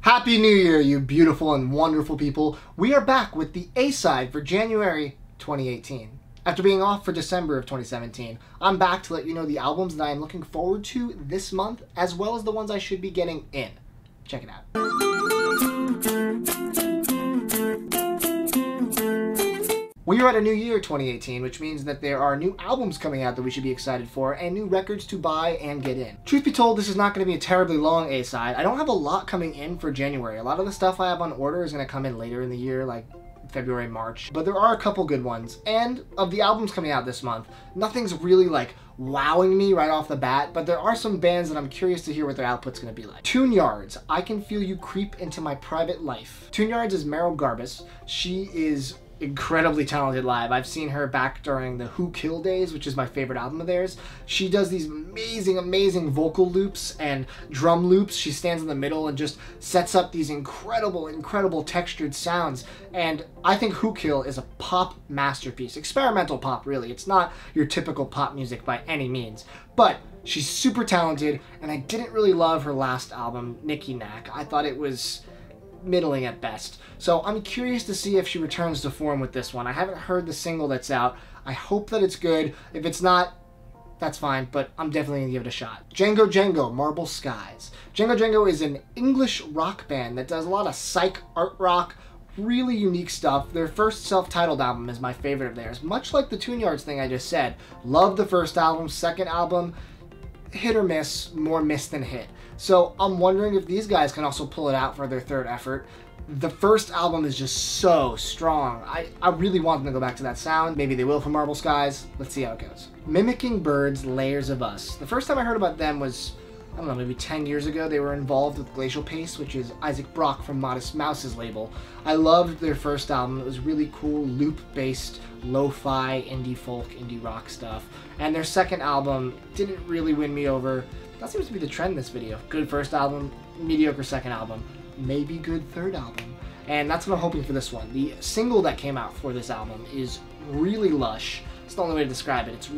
Happy New Year, you beautiful and wonderful people. We are back with the A-side for January 2018. After being off for December of 2017, I'm back to let you know the albums that I am looking forward to this month, as well as the ones I should be getting in. Check it out. We are at a new year, 2018, which means that there are new albums coming out that we should be excited for, and new records to buy and get in. Truth be told, this is not going to be a terribly long A-side. I don't have a lot coming in for January. A lot of the stuff I have on order is going to come in later in the year, like February, March. But there are a couple good ones, and of the albums coming out this month, nothing's really like wowing me right off the bat, but there are some bands that I'm curious to hear what their output's going to be like. Tune Yards, I Can Feel You Creep Into My Private Life. Tune Yards is Meryl Garbus. She is incredibly talented live. I've seen her back during the Who Kill days, which is my favorite album of theirs. She does these amazing vocal loops and drum loops. She stands in the middle and just sets up these incredible textured sounds. And I think Who Kill is a pop masterpiece. Experimental pop, really. It's not your typical pop music by any means. But she's super talented, and I didn't really love her last album, Nicky Knack. I thought it was middling at best. So I'm curious to see if she returns to form with this one. I haven't heard the single that's out. I hope that it's good. If it's not, that's fine, but I'm definitely gonna give it a shot. Django, Marble Skies. Django is an English rock band that does a lot of psych art rock, really unique stuff. Their first self-titled album is my favorite of theirs. Much like the Tune Yards thing I just said. Love the first album. Second album, hit or miss, more miss than hit. So I'm wondering if these guys can also pull it out for their third effort. The first album is just so strong. I really want them to go back to that sound. Maybe they will for Marble Skies. Let's see how it goes. Mimicking Birds, Layers of Us. The first time I heard about them was, I don't know, maybe 10 years ago. They were involved with Glacial Pace, which is Isaac Brock from Modest Mouse's label. I loved their first album. It was really cool, loop-based, lo-fi, indie folk, indie rock stuff. And their second album didn't really win me over. That seems to be the trend in this video. Good first album, mediocre second album, maybe good third album. And that's what I'm hoping for this one. The single that came out for this album is really lush. It's the only way to describe it. It's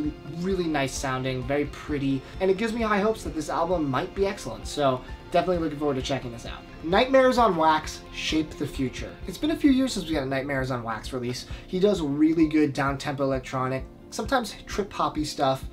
really nice sounding, very pretty, and it gives me high hopes that this album might be excellent. So definitely looking forward to checking this out. Nightmares on Wax, Shape the Future. It's been a few years since we got a Nightmares on Wax release. He does really good down-tempo electronic, sometimes trip-hoppy stuff.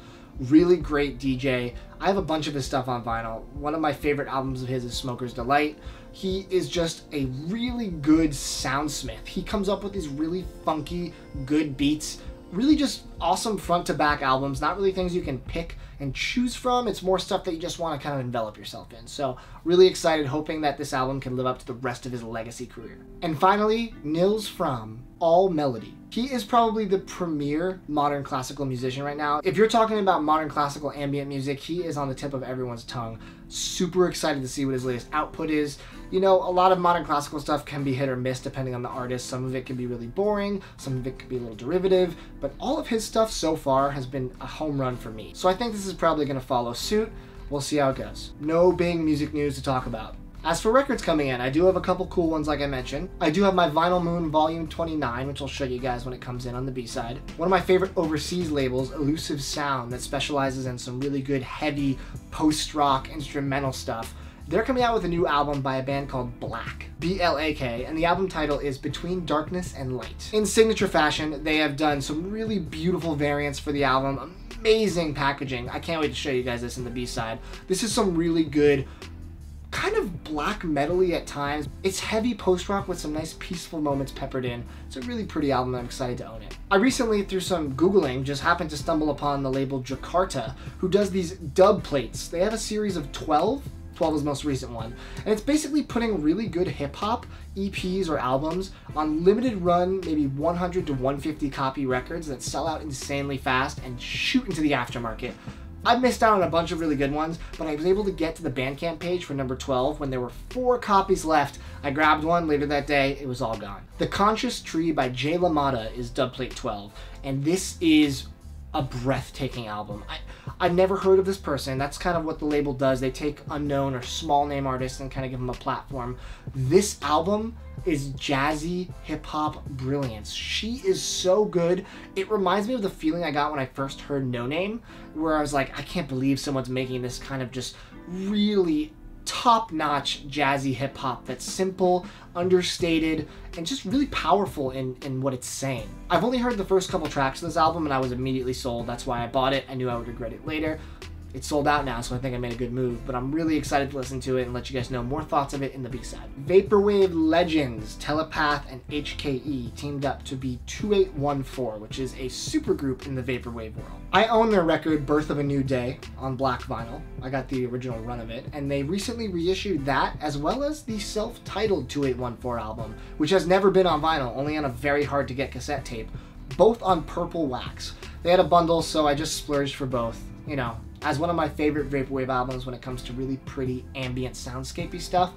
Really great DJ. I have a bunch of his stuff on vinyl. One of my favorite albums of his is Smoker's Delight. He is just a really good soundsmith. He comes up with these really funky, good beats. Really just awesome front-to-back albums. Not really things you can pick and choose from. It's more stuff that you just want to kind of envelop yourself in. So really excited, hoping that this album can live up to the rest of his legacy career. And finally, Nils Frahm, All Melody. He is probably the premier modern classical musician right now. If you're talking about modern classical ambient music, he is on the tip of everyone's tongue. Super excited to see what his latest output is. You know, a lot of modern classical stuff can be hit or miss depending on the artist. Some of it can be really boring, some of it can be a little derivative, but all of his stuff so far has been a home run for me. So I think this is probably going to follow suit. We'll see how it goes. No big music news to talk about. As for records coming in, I do have a couple cool ones like I mentioned. I do have my Vinyl Moon Volume 29, which I'll show you guys when it comes in on the B-side. One of my favorite overseas labels, Elusive Sound, that specializes in some really good heavy post-rock instrumental stuff. They're coming out with a new album by a band called Black, B-L-A-K, and the album title is Between Darkness and Light. In signature fashion, they have done some really beautiful variants for the album, amazing packaging. I can't wait to show you guys this in the B-side. This is some really good, kind of black metal-y at times. It's heavy post-rock with some nice peaceful moments peppered in. It's a really pretty album. I'm excited to own it. I recently, through some Googling, just happened to stumble upon the label Jakarta, who does these dub plates. They have a series of 12 is the most recent one, and it's basically putting really good hip-hop EPs or albums on limited run, maybe 100 to 150 copy records that sell out insanely fast and shoot into the aftermarket. I've missed out on a bunch of really good ones, but I was able to get to the Bandcamp page for number 12 when there were 4 copies left. I grabbed one later that day, it was all gone. The Conscious Tree by Jay LaMotta is dubplate 12, and this is a breathtaking album. I've never heard of this person. That's kind of what the label does. They take unknown or small name artists and kind of give them a platform. This album is jazzy hip-hop brilliance. She is so good. It reminds me of the feeling I got when I first heard No Name, where I was like, I can't believe someone's making this kind of just really top-notch jazzy hip-hop that's simple, understated, and just really powerful in what it's saying. I've only heard the first couple tracks of this album and I was immediately sold. That's why I bought it. I knew I would regret it later. It's sold out now, so I think I made a good move, but I'm really excited to listen to it and let you guys know more thoughts of it in the B-side. Vaporwave legends Telepath and HKE teamed up to be 2814, which is a supergroup in the Vaporwave world. I own their record Birth of a New Day on black vinyl. I got the original run of it, and they recently reissued that as well as the self-titled 2814 album, which has never been on vinyl, only on a very hard to get cassette tape, both on purple wax. They had a bundle, so I just splurged for both, you know. As one of my favorite Vaporwave albums when it comes to really pretty ambient soundscapey stuff,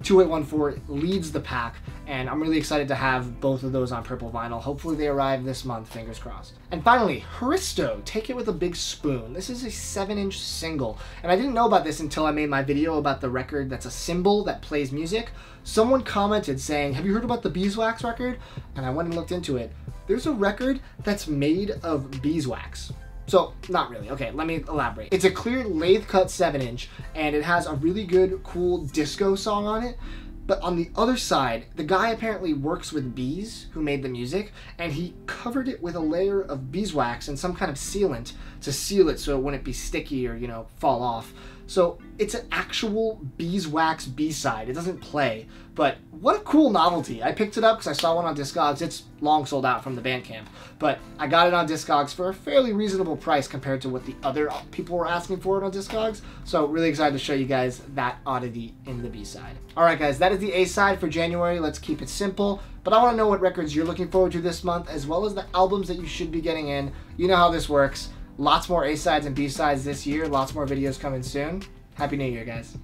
2814 leads the pack, and I'm really excited to have both of those on purple vinyl. Hopefully they arrive this month, fingers crossed. And finally, Hristo, Take It With a Big Spoon. This is a 7-inch single, and I didn't know about this until I made my video about the record that's a cymbal that plays music. Someone commented saying, have you heard about the beeswax record? And I went and looked into it. There's a record that's made of beeswax. So, not really. Okay, let me elaborate. It's a clear lathe-cut 7-inch, and it has a really good, cool disco song on it. But on the other side, the guy apparently works with bees who made the music, and he covered it with a layer of beeswax and some kind of sealant to seal it so it wouldn't be sticky or, you know, fall off. So it's an actual beeswax B-side. It doesn't play, but what a cool novelty. I picked it up because I saw one on Discogs. It's long sold out from the Bandcamp, but I got it on Discogs for a fairly reasonable price compared to what the other people were asking for it on Discogs. So really excited to show you guys that oddity in the B-side. All right, guys, that is the A-side for January. Let's keep it simple, but I want to know what records you're looking forward to this month, as well as the albums that you should be getting in. You know how this works. Lots more A-sides and B-sides this year. Lots more videos coming soon. Happy New Year, guys.